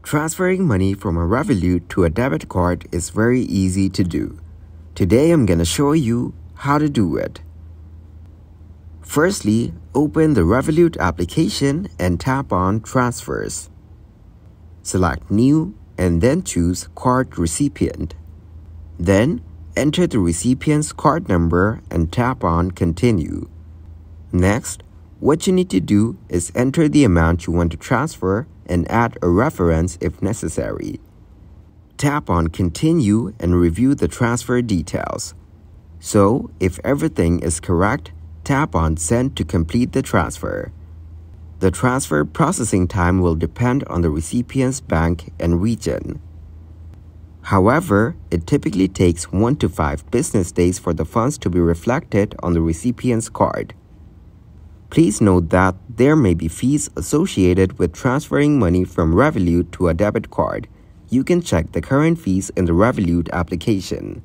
Transferring money from a Revolut to a debit card is very easy to do. Today I'm gonna show you how to do it. Firstly, open the Revolut application and tap on Transfers. Select New and then choose Card Recipient. Then, enter the recipient's card number and tap on Continue. Next, what you need to do is enter the amount you want to transfer and add a reference if necessary. Tap on Continue and review the transfer details. So, if everything is correct, tap on Send to complete the transfer. The transfer processing time will depend on the recipient's bank and region. However, it typically takes 1 to 5 business days for the funds to be reflected on the recipient's card. Please note that there may be fees associated with transferring money from Revolut to a debit card. You can check the current fees in the Revolut application.